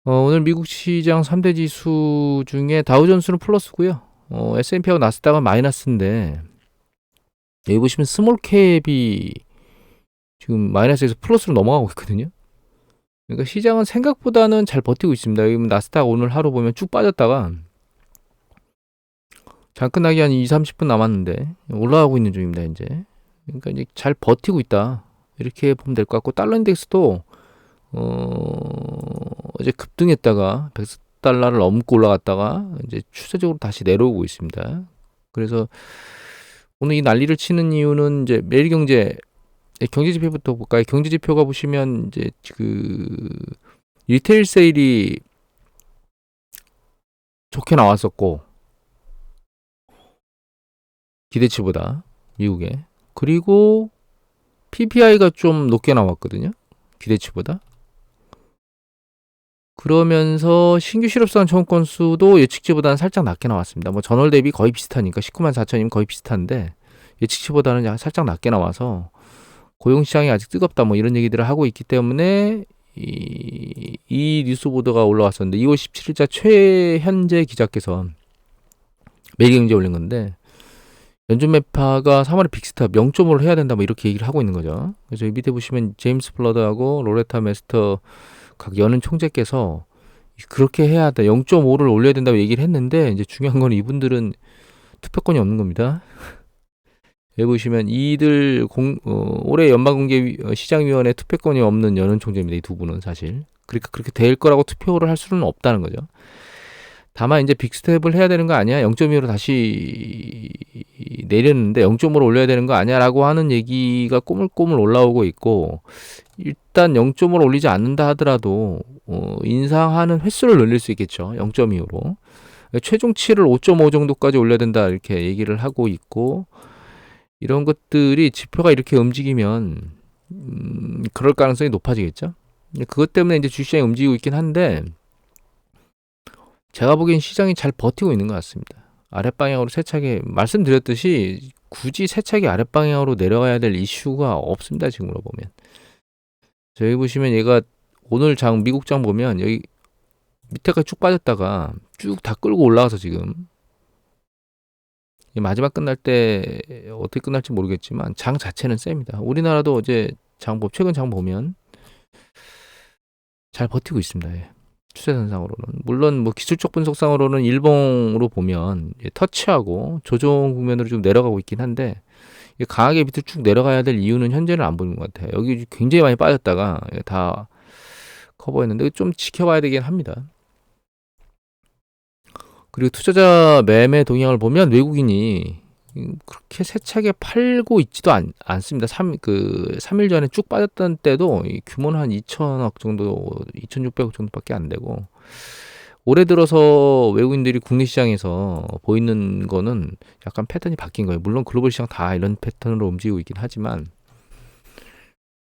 오늘 미국 시장 3대 지수 중에 다우존스는 플러스고요. S&P하고 나스닥은 마이너스인데 여기 보시면 스몰캡이 지금 마이너스에서 플러스로 넘어가고 있거든요. 그러니까 시장은 생각보다는 잘 버티고 있습니다. 여기 나스닥 오늘 하루 보면 쭉 빠졌다가 장 끝나기 한 2, 30분 남았는데 올라가고 있는 중입니다, 이제. 그러니까 이제 잘 버티고 있다. 이렇게 보면 될 것 같고, 달러 인덱스도 이제 급등했다가 100달러를 넘고 올라갔다가 이제 추세적으로 다시 내려오고 있습니다. 그래서 오늘 이 난리를 치는 이유는 이제 매일경제 경제 지표부터 볼까요? 경제 지표가 보시면 이제 그 리테일 세일이 좋게 나왔었고, 기대치보다 미국에. 그리고 PPI가 좀 높게 나왔거든요, 기대치보다. 그러면서 신규 실업수당 청구 건수도 예측치보다는 살짝 낮게 나왔습니다. 뭐 전월 대비 거의 비슷하니까 19만 4천이면 거의 비슷한데 예측치보다는 살짝 낮게 나와서 고용시장이 아직 뜨겁다 뭐 이런 얘기들을 하고 있기 때문에 이 뉴스 보도가 올라왔었는데, 2월 17일자 최현재 기자께서 매일경제 올린 건데, 연준 매파가 3월에 빅스탑 0.5를 해야 된다 뭐 이렇게 얘기를 하고 있는 거죠. 그래서 이 밑에 보시면 제임스 플러드하고 로레타 메스터 각 연은 총재께서 그렇게 해야 돼, 0.5를 올려야 된다고 얘기를 했는데, 이제 중요한 건 이분들은 투표권이 없는 겁니다. 여기 보시면 이들 올해 연방공개 시장위원회 투표권이 없는 연은 총재입니다. 이 두 분은 사실. 그러니까 그렇게 될 거라고 투표를 할 수는 없다는 거죠. 다만 이제 빅스텝을 해야 되는 거 아니야? 0.25로 다시 내렸는데 0.5로 올려야 되는 거 아니야? 라고 하는 얘기가 꼬물꼬물 올라오고 있고, 일단 0.5로 올리지 않는다 하더라도 인상하는 횟수를 늘릴 수 있겠죠. 0.25로. 최종치를 5.5 정도까지 올려야 된다 이렇게 얘기를 하고 있고, 이런 것들이 지표가 이렇게 움직이면 그럴 가능성이 높아지겠죠. 그것 때문에 이제 주시장이 움직이고 있긴 한데, 제가 보기엔 시장이 잘 버티고 있는 것 같습니다. 아랫방향으로 세차게 말씀드렸듯이 굳이 세차게 아랫방향으로 내려가야 될 이슈가 없습니다, 지금으로 보면. 여기 보시면 얘가 오늘 미국 장 보면 여기 밑에까지 쭉 빠졌다가 쭉 다 끌고 올라가서 지금 마지막 끝날 때 어떻게 끝날지 모르겠지만 장 자체는 셉니다. 우리나라도 어제 최근 장 보면 잘 버티고 있습니다. 예. 추세선상으로는. 물론 뭐 기술적 분석상으로는 일봉으로 보면 터치하고 조정 국면으로 좀 내려가고 있긴 한데, 강하게 밑으로 쭉 내려가야 될 이유는 현재는 안 보이는 것 같아요. 여기 굉장히 많이 빠졌다가 다 커버했는데 좀 지켜봐야 되긴 합니다. 그리고 투자자 매매 동향을 보면 외국인이 그렇게 세차게 팔고 있지도 않습니다. 3일 전에 쭉 빠졌던 때도 규모는 한 2천억 정도, 2,600억 정도밖에 안 되고, 올해 들어서 외국인들이 국내 시장에서 보이는 거는 약간 패턴이 바뀐 거예요. 물론 글로벌 시장 다 이런 패턴으로 움직이고 있긴 하지만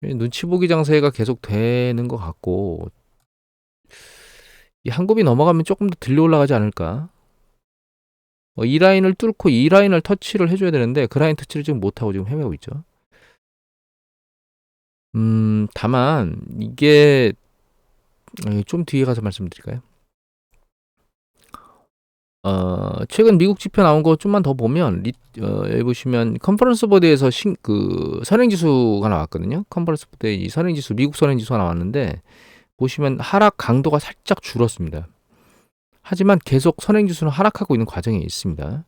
눈치 보기 장세가 계속 되는 것 같고, 이 한곱이 넘어가면 조금 더 들려 올라가지 않을까. 이 라인을 뚫고 이 라인을 터치를 해줘야 되는데 그 라인 터치를 지금 못하고 지금 헤매고 있죠. 다만 이게 좀 뒤에 가서 말씀드릴까요? 최근 미국 지표 나온 거 좀만 더 보면 여기 보시면 컨퍼런스 보드에서 선행지수가 나왔거든요. 컨퍼런스 보드에 이 선행지수, 미국 선행지수가 나왔는데 보시면 하락 강도가 살짝 줄었습니다. 하지만 계속 선행지수는 하락하고 있는 과정에 있습니다.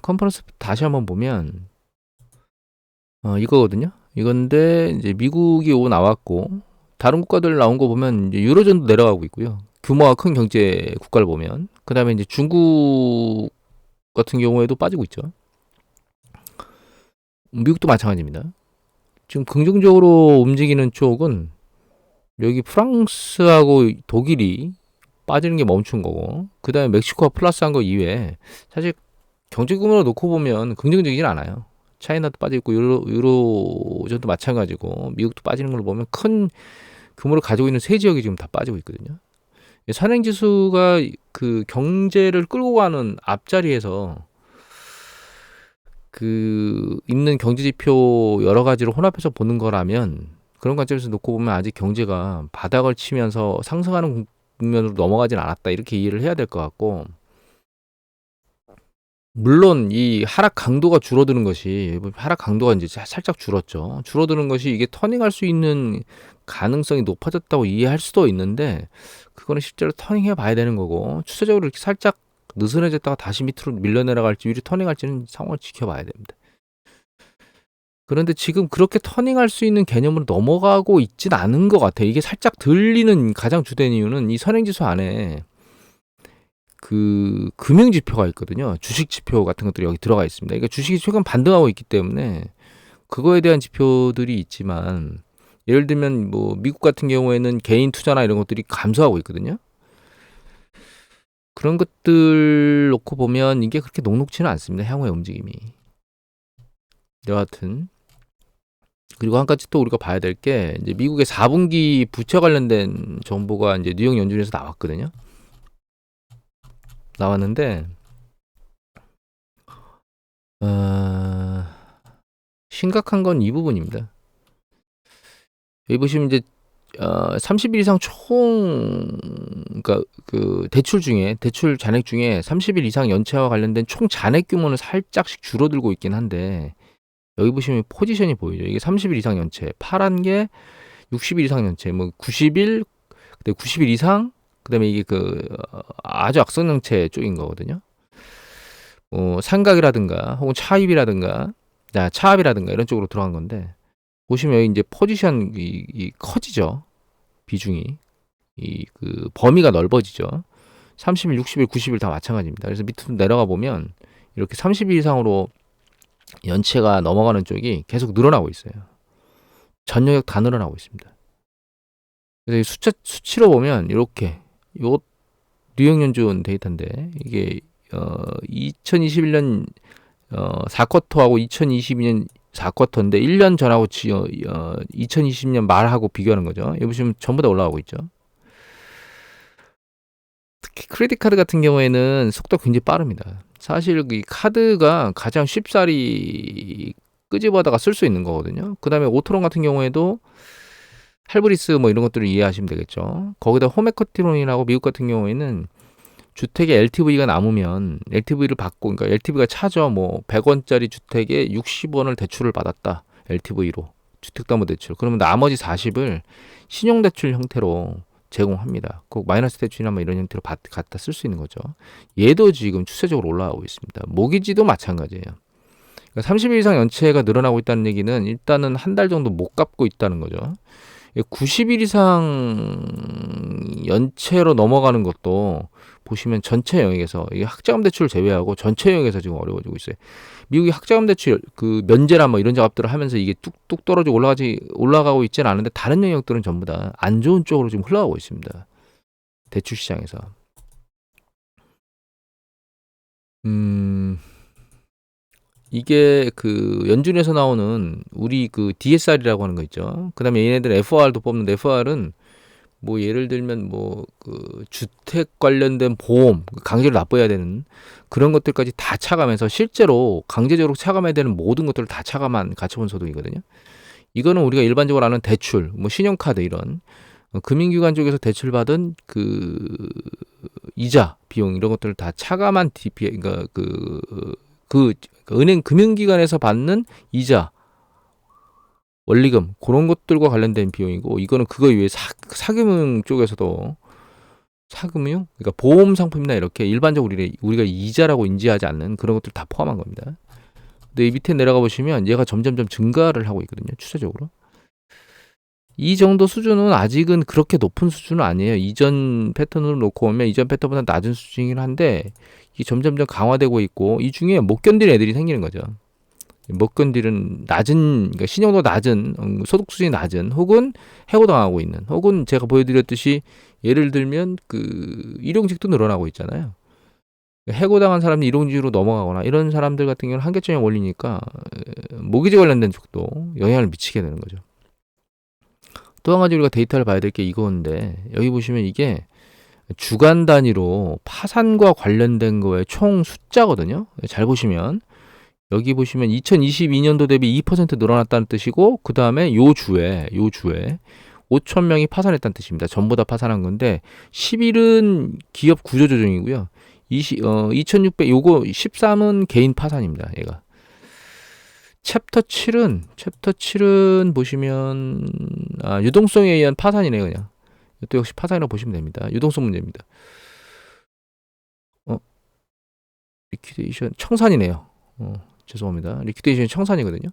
컨퍼런스 다시 한번 보면 이거거든요. 이건데 이제 미국이 나왔고, 다른 국가들 나온 거 보면 이제 유로존도 내려가고 있고요. 규모가 큰 경제 국가를 보면, 그 다음에 이제 중국 같은 경우에도 빠지고 있죠. 미국도 마찬가지입니다. 지금 긍정적으로 움직이는 쪽은 여기 프랑스하고 독일이 빠지는 게 멈춘 거고, 그 다음에 멕시코가 플러스한 거 이외에 사실 경제 규모로 놓고 보면 긍정적이진 않아요. 차이나도 빠지고 유로존도 마찬가지고 미국도 빠지는 걸 보면 큰 규모를 가지고 있는 세 지역이 지금 다 빠지고 있거든요. 선행지수가 그 경제를 끌고 가는 앞자리에서 있는 경제지표 여러 가지를 혼합해서 보는 거라면 그런 관점에서 놓고 보면 아직 경제가 바닥을 치면서 상승하는 국면으로 넘어가진 않았다. 이렇게 이해를 해야 될 것 같고, 물론 이 하락 강도가 줄어드는 것이, 하락 강도가 이제 살짝 줄었죠. 줄어드는 것이 이게 터닝할 수 있는 가능성이 높아졌다고 이해할 수도 있는데, 그거는 실제로 터닝해 봐야 되는 거고, 추세적으로 이렇게 살짝 느슨해졌다가 다시 밑으로 밀려 내려갈지 위로 터닝할지는 상황을 지켜봐야 됩니다. 그런데 지금 그렇게 터닝할 수 있는 개념으로 넘어가고 있진 않은 것 같아요. 이게 살짝 들리는 가장 주된 이유는 이 선행지수 안에 그 금융지표가 있거든요. 주식지표 같은 것들이 여기 들어가 있습니다. 그러니까 주식이 최근 반등하고 있기 때문에 그거에 대한 지표들이 있지만, 예를 들면 뭐 미국 같은 경우에는 개인 투자나 이런 것들이 감소하고 있거든요. 그런 것들 놓고 보면 이게 그렇게 녹록지는 않습니다. 향후의 움직임이. 여하튼, 그리고 한 가지 또 우리가 봐야 될 게, 이제 미국의 4분기 부채 관련된 정보가 이제 뉴욕 연준에서 나왔거든요. 나왔는데, 심각한 건 이 부분입니다. 여기 보시면 이제 30일 이상 그러니까 그 대출 잔액 중에 30일 이상 연체와 관련된 총 잔액 규모는 살짝씩 줄어들고 있긴 한데, 여기 보시면 포지션이 보이죠. 이게 30일 이상 연체, 파란 게 60일 이상 연체, 뭐 90일, 근데 90일 이상, 그다음에 이게 아주 악성 연체 쪽인 거거든요. 삼각이라든가 혹은 차입이라든가 이런 쪽으로 들어간 건데, 보시면 여기 이제 포지션 이 커지죠. 비중이 그 범위가 넓어지죠. 30일, 60일, 90일 다 마찬가지입니다. 그래서 밑으로 내려가 보면 이렇게 30일 이상으로 연체가 넘어가는 쪽이 계속 늘어나고 있어요. 전 영역 다 늘어나고 있습니다. 그래서 수치로 보면 이렇게 요 뉴욕 연준 데이터인데, 이게 2021년 4쿼터하고 2022년 4쿼터인데 1년 전하고 2020년 말하고 비교하는 거죠. 여기 보시면 전부 다 올라가고 있죠. 특히 크레딧 카드 같은 경우에는 속도가 굉장히 빠릅니다. 사실 이 카드가 가장 쉽사리 끄집어다가 쓸 수 있는 거거든요. 그 다음에 오토론 같은 경우에도 할브리스 뭐 이런 것들을 이해하시면 되겠죠. 거기다 홈에쿼티론이라고 미국 같은 경우에는 주택에 LTV가 남으면 LTV를 받고, 그러니까 LTV가 차죠. 뭐 100원짜리 주택에 60원을 대출을 받았다. LTV로. 주택담보대출. 그러면 나머지 40을 신용대출 형태로 제공합니다. 꼭 마이너스 대출이나 뭐 이런 형태로 갖다 쓸 수 있는 거죠. 얘도 지금 추세적으로 올라가고 있습니다. 모기지도 마찬가지예요. 그러니까 30일 이상 연체가 늘어나고 있다는 얘기는 일단은 한 달 정도 못 갚고 있다는 거죠. 90일 이상 연체로 넘어가는 것도 보시면 전체 영역에서, 이게 학자금 대출을 제외하고 전체 영역에서 지금 어려워지고 있어요. 미국이 학자금 대출 그 면제나 뭐 이런 작업들을 하면서 이게 뚝뚝 떨어지고 올라가고 있지는 않은데, 다른 영역들은 전부 다 안 좋은 쪽으로 지금 흘러가고 있습니다. 대출 시장에서. 이게 그 연준에서 나오는 우리 그 DSR이라고 하는 거 있죠. 그다음에 얘네들 FR도 뽑는데, FR은 뭐 예를 들면 뭐 그 주택 관련된 보험, 강제로 납부해야 되는 그런 것들까지 다 차감해서 실제로 강제적으로 차감해야 되는 모든 것들을 다 차감한 가처분 소득이거든요. 이거는 우리가 일반적으로 아는 대출, 뭐 신용카드 이런 금융기관 쪽에서 대출받은 그 이자 비용 이런 것들을 다 차감한 DP, 그러니까 그 은행 금융기관에서 받는 이자, 원리금, 그런 것들과 관련된 비용이고, 이거는 그거 이외에 사금융 쪽에서도 사금융, 그러니까 보험 상품이나 이렇게 일반적으로 우리가 이자라고 인지하지 않는 그런 것들 다 포함한 겁니다. 근데 이 밑에 내려가 보시면 얘가 점점점 증가를 하고 있거든요. 추세적으로. 이 정도 수준은 아직은 그렇게 높은 수준은 아니에요. 이전 패턴으로 놓고 보면 이전 패턴보다 낮은 수준이긴 한데, 이게 점점점 강화되고 있고, 이 중에 못 견디는 애들이 생기는 거죠. 못 견디는 그러니까 신용도 낮은, 소득 수준이 낮은, 혹은 해고당하고 있는, 혹은 제가 보여드렸듯이 예를 들면 그 일용직도 늘어나고 있잖아요. 해고당한 사람이 일용직으로 넘어가거나 이런 사람들 같은 경우는 한계점에 올리니까 모기지 관련된 쪽도 영향을 미치게 되는 거죠. 또 한 가지 우리가 데이터를 봐야 될 게 이건데, 여기 보시면 이게 주간 단위로 파산과 관련된 거의 총 숫자거든요. 잘 보시면 여기 보시면 2022년도 대비 2% 늘어났다는 뜻이고, 그 다음에 요 주에 5천 명이 파산했다는 뜻입니다. 전부 다 파산한 건데 10일은 기업 구조 조정이고요. 2600 요거 13은 개인 파산입니다. 얘가. 챕터 7은 보시면 유동성에 의한 파산이네요, 그냥. 또 역시 파산이라고 보시면 됩니다. 유동성 문제입니다. 리퀴데이션 청산이네요. 죄송합니다. 리퀴데이션이 청산이거든요.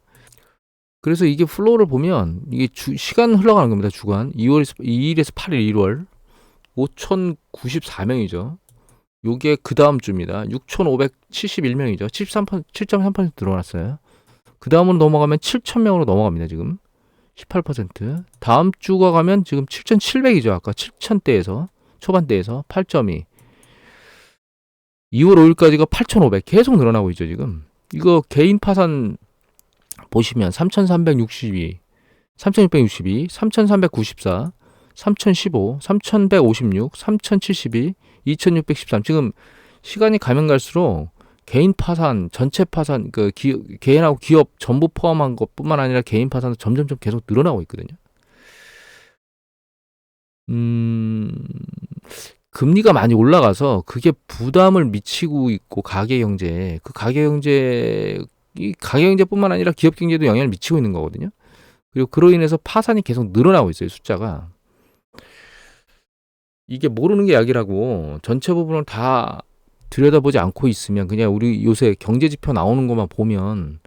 그래서 이게 플로우를 보면 이게 시간 흘러가는 겁니다. 주간 2일에서 8일 1월 5,094명이죠. 요게 그 다음 주입니다. 6,571명이죠. 7.3% 늘어났어요. 그 다음으로 넘어가면 7,000명으로 넘어갑니다. 지금 18%. 다음 주가 가면 지금 7,700이죠. 아까 7,000대에서 초반대에서 8.2. 2월 5일까지가 8,500. 계속 늘어나고 있죠. 지금. 이거 개인 파산 보시면 3,362, 3,662, 3,394, 3,015, 3,156, 3,072, 2,613. 지금 시간이 가면 갈수록 개인 파산, 전체 파산, 개인하고 기업 전부 포함한 것뿐만 아니라 개인 파산도 점점점 계속 늘어나고 있거든요. 금리가 많이 올라가서 그게 부담을 미치고 있고 가계경제에 이 가계경제뿐만 아니라 기업경제에도 영향을 미치고 있는 거거든요. 그리고 그로 인해서 파산이 계속 늘어나고 있어요. 숫자가. 이게 모르는 게 약이라고 전체 부분을 다 들여다보지 않고 있으면 그냥 우리 요새 경제지표 나오는 것만 보면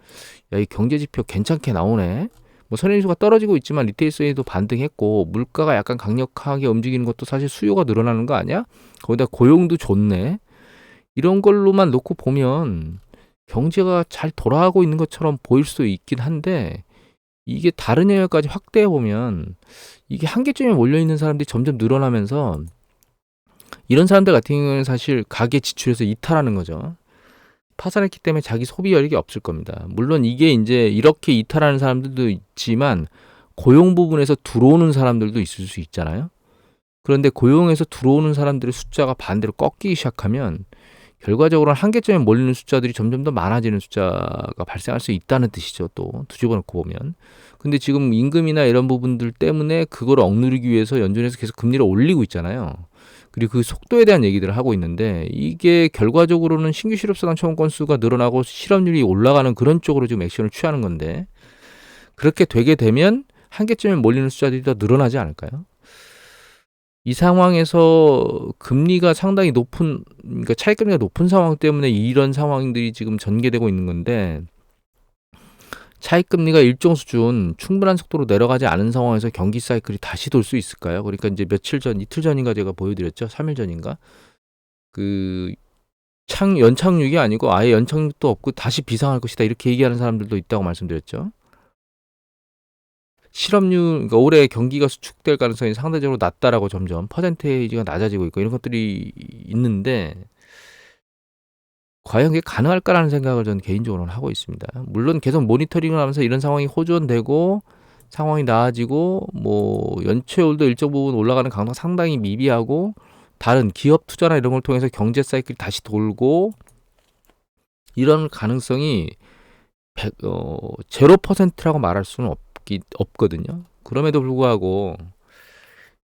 야, 이 경제지표 괜찮게 나오네. 뭐 선행지수가 떨어지고 있지만 리테일 세일도 반등했고 물가가 약간 강력하게 움직이는 것도 사실 수요가 늘어나는 거 아니야? 거기다 고용도 좋네. 이런 걸로만 놓고 보면 경제가 잘 돌아가고 있는 것처럼 보일 수도 있긴 한데 이게 다른 영역까지 확대해 보면 이게 한계점에 몰려 있는 사람들이 점점 늘어나면서 이런 사람들 같은 경우는 사실 가계 지출에서 이탈하는 거죠. 파산했기 때문에 자기 소비 여력이 없을 겁니다. 물론 이게 이제 이렇게 이탈하는 사람들도 있지만 고용 부분에서 들어오는 사람들도 있을 수 있잖아요. 그런데 고용에서 들어오는 사람들의 숫자가 반대로 꺾이기 시작하면 결과적으로는 한계점에 몰리는 숫자들이 점점 더 많아지는 숫자가 발생할 수 있다는 뜻이죠. 또 뒤집어 놓고 보면. 근데 지금 임금이나 이런 부분들 때문에 그걸 억누르기 위해서 연준에서 계속 금리를 올리고 있잖아요. 그리고 그 속도에 대한 얘기들을 하고 있는데 이게 결과적으로는 신규 실업사당 청원 건수가 늘어나고 실업률이 올라가는 그런 쪽으로 지금 액션을 취하는 건데 그렇게 되게 되면 한계점에 몰리는 숫자들이 더 늘어나지 않을까요? 이 상황에서 금리가 상당히 높은, 그러니까 차익금리가 높은 상황 때문에 이런 상황들이 지금 전개되고 있는 건데 차익금리가 일정 수준 충분한 속도로 내려가지 않은 상황에서 경기 사이클이 다시 돌 수 있을까요? 그러니까 이제 며칠 전, 이틀 전인가 제가 보여드렸죠. 3일 전인가. 연착륙이 아니고 아예 연착륙도 없고 다시 비상할 것이다. 이렇게 얘기하는 사람들도 있다고 말씀드렸죠. 실업률, 그러니까 올해 경기가 수축될 가능성이 상대적으로 낮다라고 점점 퍼센테이지가 낮아지고 있고 이런 것들이 있는데 과연 그게 가능할까라는 생각을 저는 개인적으로는 하고 있습니다. 물론 계속 모니터링을 하면서 이런 상황이 호전되고 상황이 나아지고 뭐 연체율도 일정 부분 올라가는 강도가 상당히 미비하고 다른 기업 투자나 이런 걸 통해서 경제 사이클이 다시 돌고 이런 가능성이 0%라고 말할 수는 없거든요. 그럼에도 불구하고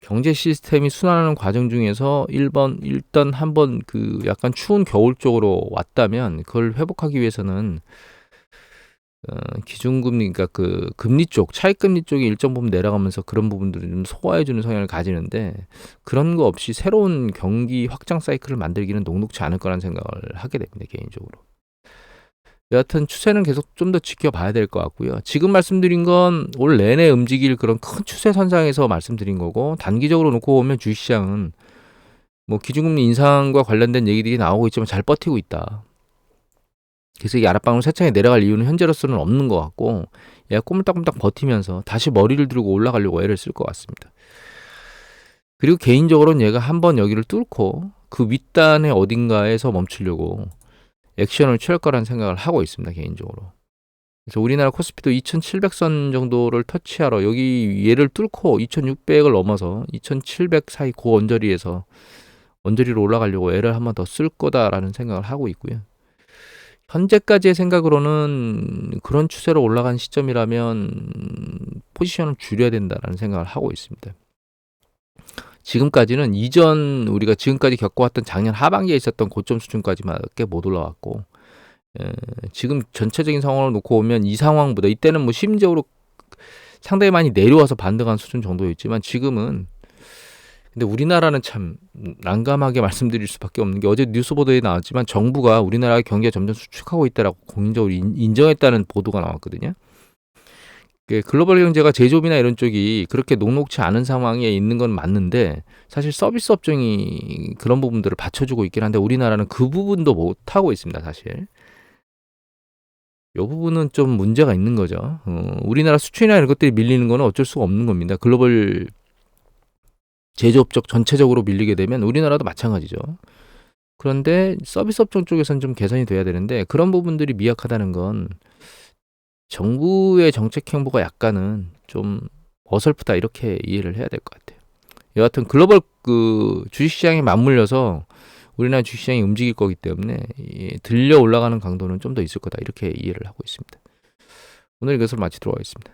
경제 시스템이 순환하는 과정 중에서 일단 한번 약간 추운 겨울 쪽으로 왔다면 그걸 회복하기 위해서는 기준금리, 그러니까 금리 쪽, 차익금리 쪽이 일정 부분 내려가면서 그런 부분들을 좀 소화해주는 성향을 가지는데 그런 거 없이 새로운 경기 확장 사이클을 만들기는 녹록지 않을 거라는 생각을 하게 됩니다. 개인적으로. 여하튼 추세는 계속 좀 더 지켜봐야 될 것 같고요. 지금 말씀드린 건 올 내내 움직일 그런 큰 추세 선상에서 말씀드린 거고 단기적으로 놓고 보면 주식시장은 뭐 기준금리 인상과 관련된 얘기들이 나오고 있지만 잘 버티고 있다. 그래서 이 아랫방울 세차게 내려갈 이유는 현재로서는 없는 것 같고 얘가 꼬물딱꼬물딱 버티면서 다시 머리를 들고 올라가려고 애를 쓸 것 같습니다. 그리고 개인적으로는 얘가 한번 여기를 뚫고 그 윗단의 어딘가에서 멈추려고 액션을 취할 거라는 생각을 하고 있습니다. 개인적으로. 그래서 우리나라 코스피도 2700선 정도를 터치하러 여기 얘를 뚫고 2600을 넘어서 2700 사이 고 언저리에서 언저리로 올라가려고 애를 한번 더 쓸 거다라는 생각을 하고 있고요. 현재까지의 생각으로는 그런 추세로 올라간 시점이라면 포지션을 줄여야 된다라는 생각을 하고 있습니다. 지금까지는 이전 우리가 지금까지 겪어왔던 작년 하반기에 있었던 고점 수준까지밖에 못 올라왔고, 지금 전체적인 상황을 놓고 보면 이 상황보다 이때는 뭐 심리적으로 상당히 많이 내려와서 반등한 수준 정도였지만 지금은, 근데 우리나라는 참 난감하게 말씀드릴 수밖에 없는 게, 어제 뉴스 보도에 나왔지만 정부가 우리나라의 경기가 점점 수축하고 있다라고 공식적으로 인정했다는 보도가 나왔거든요. 글로벌 경제가 제조업이나 이런 쪽이 그렇게 녹록치 않은 상황에 있는 건 맞는데, 사실 서비스 업종이 그런 부분들을 받쳐주고 있긴 한데 우리나라는 그 부분도 못하고 있습니다. 사실 이 부분은 좀 문제가 있는 거죠. 우리나라 수출이나 이런 것들이 밀리는 건 어쩔 수가 없는 겁니다. 글로벌 제조업 쪽 전체적으로 밀리게 되면 우리나라도 마찬가지죠. 그런데 서비스 업종 쪽에서는 좀 개선이 돼야 되는데, 그런 부분들이 미약하다는 건 정부의 정책 행보가 약간은 좀 어설프다, 이렇게 이해를 해야 될 것 같아요. 여하튼 글로벌 주식시장에 맞물려서 우리나라 주식시장이 움직일 거기 때문에 들려 올라가는 강도는 좀 더 있을 거다, 이렇게 이해를 하고 있습니다. 오늘 이것을 마치도록 하겠습니다.